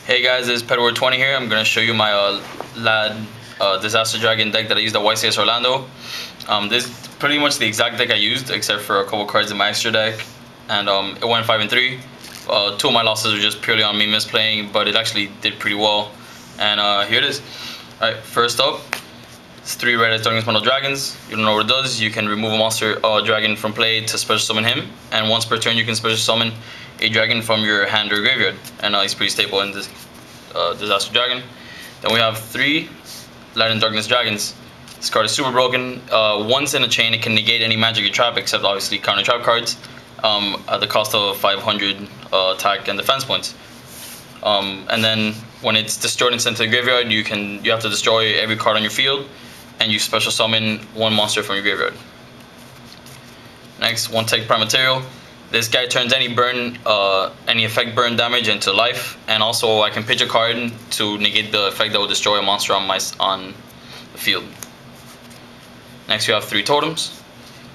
Hey guys, this is Pedward20 here. I'm going to show you my LaDD Disaster Dragon deck that I used at YCS Orlando. This is pretty much the exact deck I used, except for a couple cards in my extra deck. And it went 5 and 3. Two of my losses were just purely on me misplaying, but it actually did pretty well. And here it is. Alright, first up, it's 3 Red Eyes Dragons. You don't know what it does. You can remove a monster dragon from play to special summon him. And once per turn, you can special summon a dragon from your hand or graveyard, and he's pretty stable in this Disaster Dragon. Then we have 3 Light and Darkness Dragons. This card is super broken. Once in a chain, it can negate any magic or trap, except obviously counter trap cards, at the cost of 500 attack and defense points. And then when it's destroyed and sent to the graveyard, you have to destroy every card on your field, and you special summon 1 monster from your graveyard. Next, 1 Tech Prime Material. This guy turns any effect burn damage into life, and also I can pitch a card to negate the effect that will destroy a monster on the field. Next, we have 3 totems.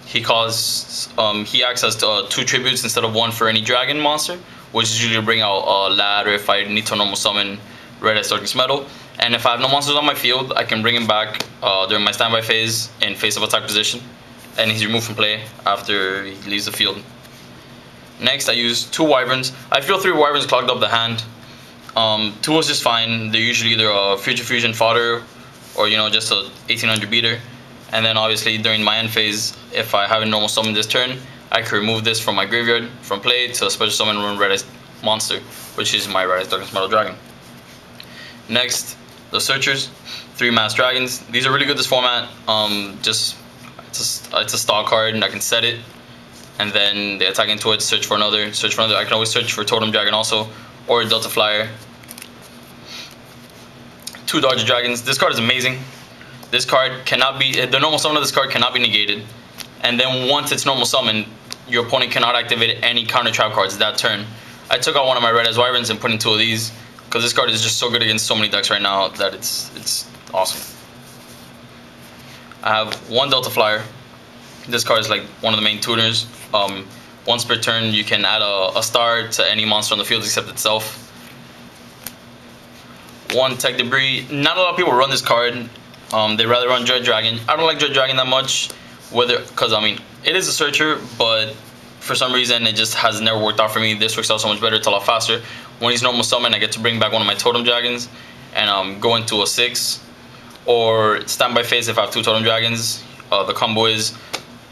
He acts as 2 tributes instead of 1 for any dragon monster, which is usually bring out LaDD, or if I need to normal summon Red Eyes Darkness Metal. And if I have no monsters on my field, I can bring him back during my standby phase in face of attack position, and he's removed from play after he leaves the field. Next, I use 2 Wyverns. I feel 3 Wyverns clogged up the hand. 2 was just fine. They're usually either a Future Fusion fodder or just a 1800 beater. And then obviously during my end phase, if I have a normal summon this turn, I can remove this from my graveyard from play to special summon 1 Red Eyes monster, which is my Red Eyes Darkness Metal Dragon. Next, the Searchers, 3 Masked Dragons. These are really good this format. It's a stock card, and I can set it, and then they attack into it, search for another. I can always search for Totem Dragon also, or Delta Flyer. 2 Dodger Dragons. This card is amazing. This card cannot be, the normal summon of this card cannot be negated. And then once it's normal summoned, your opponent cannot activate any counter trap cards that turn. I took out one of my Red Eyes Wyverns and put in 2 of these, because this card is just so good against so many decks right now that it's awesome. I have 1 Delta Flyer. This card is like one of the main tuners. Once per turn, you can add a star to any monster on the field except itself. 1 Tech Debris. Not a lot of people run this card. They rather run Dread Dragon. I don't like Dread Dragon that much, because it is a searcher, but for some reason it just has never worked out for me. This works out so much better. It's a lot faster. When he's normal summon, I get to bring back one of my Totem Dragons and go into a 6, or standby phase if I have 2 Totem Dragons. The combo is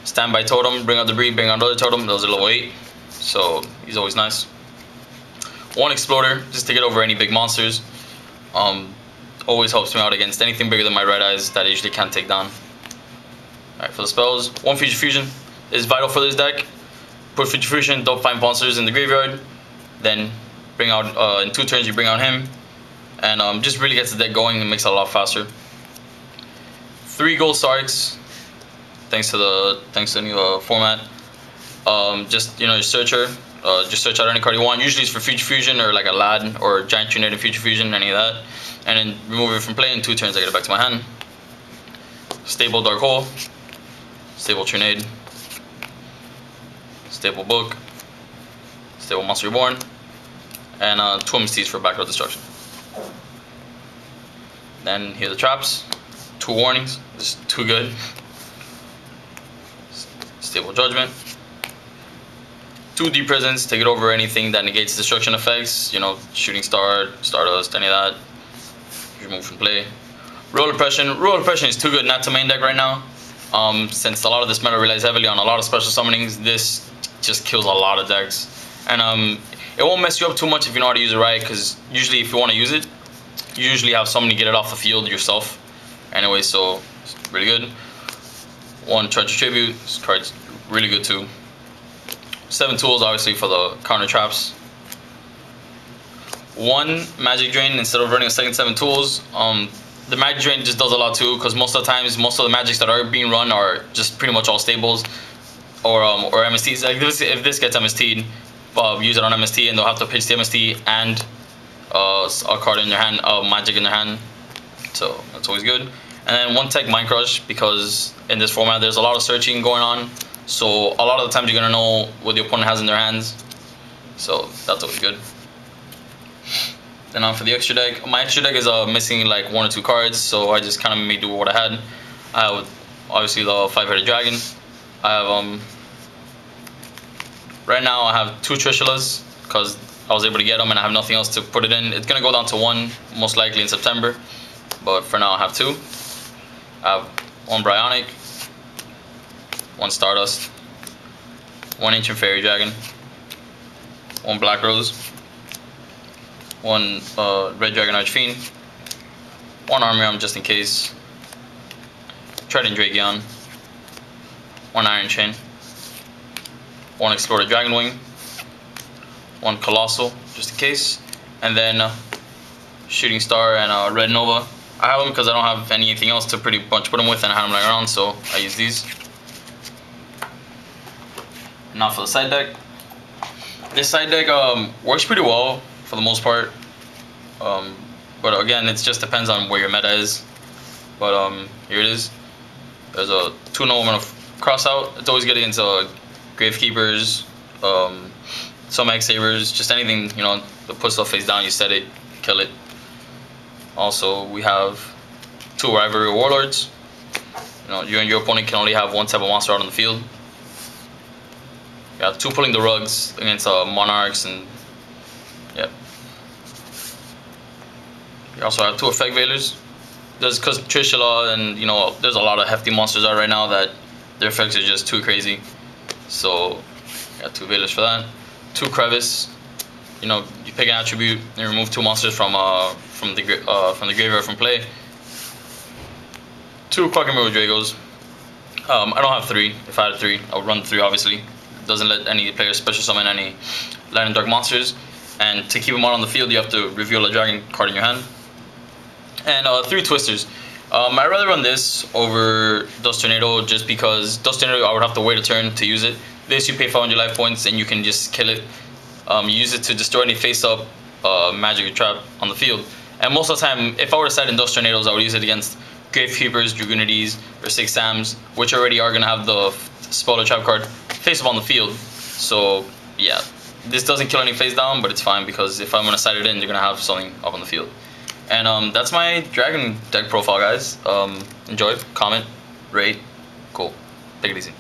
standby totem, bring out debris, bring out another totem. Those are level 8, so he's always nice. 1 Exploder, just to get over any big monsters. Always helps me out against anything bigger than my Red Eyes that I usually can't take down. Alright, for the spells, 1 Future Fusion is vital for this deck. Put Future Fusion, don't find monsters in the graveyard. Then bring out, in 2 turns you bring out him. And just really gets the deck going and makes it a lot faster. 3 Gold Sarcs. Thanks to the new format. Just your searcher. Just search out any card you want. Usually it's for Future Fusion or like a LaDD or Giant Trunade and Future Fusion, any of that. And then remove it from play. In 2 turns I get it back to my hand. Stable Dark Hole. Stable Trunade. Stable Book. Stable Monster Reborn. And 2 MSTs for back row destruction. Then here are the traps. 2 warnings. This is too good. Stable Judgment. 2 Deep Prisons, take it over anything that negates destruction effects, Shooting Star, Stardust, any of that. Remove from play. Royal Oppression. Royal Oppression is too good not to main deck right now. Since a lot of this meta relies heavily on a lot of special summonings, this just kills a lot of decks. And it won't mess you up too much if you know how to use it right, because usually if you want to use it, you usually have somebody get it off the field yourself. Anyway, so it's really good. 1 Torrential Tribute. This card's really good too. 7 tools obviously for the counter traps. 1 Magic Drain instead of running a second 7 tools. The Magic Drain just does a lot too, because most of the times, most of the magics that are being run are just pretty much all stables or MSTs. Like if this gets MST'd, use it on MST, and they'll have to pitch the MST and a card in their hand, magic in their hand. So that's always good. And then 1 Tech Mind Crush, because in this format there's a lot of searching going on. So a lot of the times you're going to know what the opponent has in their hands. So that's always good. Then on for the extra deck. My extra deck is missing like 1 or 2 cards, so I just kind of made do with what I had. I have obviously the 5-headed dragon. I have right now I have 2 Trishulas because I was able to get them and I have nothing else to put it in. It's gonna go down to 1 most likely in September, but for now I have 2. I have 1 Bryonic, 1 Stardust, 1 Ancient Fairy Dragon, 1 Black Rose, 1 Red Dragon Archfiend, 1 Armiram just in case, Trident Dragon, 1 Iron Chain, 1 Explorer Dragon Wing, 1 Colossal just in case, and then Shooting Star and Red Nova. I have them because I don't have anything else to pretty much put them with, and I had them lying around, so I use these. Now for the side deck. This side deck works pretty well for the most part, but again, it just depends on where your meta is. But here it is. There's a 2 Noblemen of Cross out. It's always good against Gravekeepers, some X-Sabers, just anything, you know, to put stuff face down, you set it, kill it. Also, we have 2 Rivalry Warlords. You know, you and your opponent can only have 1 type of monster out on the field. You have 2 Pulling the Rugs against Monarchs, and yeah. You also have 2 Effect Veilers. Just because Trishula and, you know, there's a lot of hefty monsters out right now that their effects are just too crazy. So, you got 2 Veilers for that. 2 Crevice. You know, you pick an attribute and remove 2 monsters from the graveyard from play. 2 Quagmire Dragos. I don't have 3. If I had 3, I would run 3 obviously. Doesn't let any player special summon any light and dark monsters. And to keep them out on the field, you have to reveal a dragon card in your hand. And 3 Twisters. I'd rather run this over Dust Tornado just because Dust Tornado I would have to wait a turn to use it. This you pay 500 life points and you can just kill it. You use it to destroy any face-up magic or trap on the field. And most of the time, if I were to set in Dust Tornadoes, I would use it against Gravekeepers, Dragoonides, or 6 Sams, which already are going to have the spell or trap card face up on the field. So yeah, this doesn't kill any face down, but it's fine because if I'm going to set it in, you're going to have something up on the field. And that's my dragon deck profile, guys. Enjoy, comment, rate, cool. Take it easy.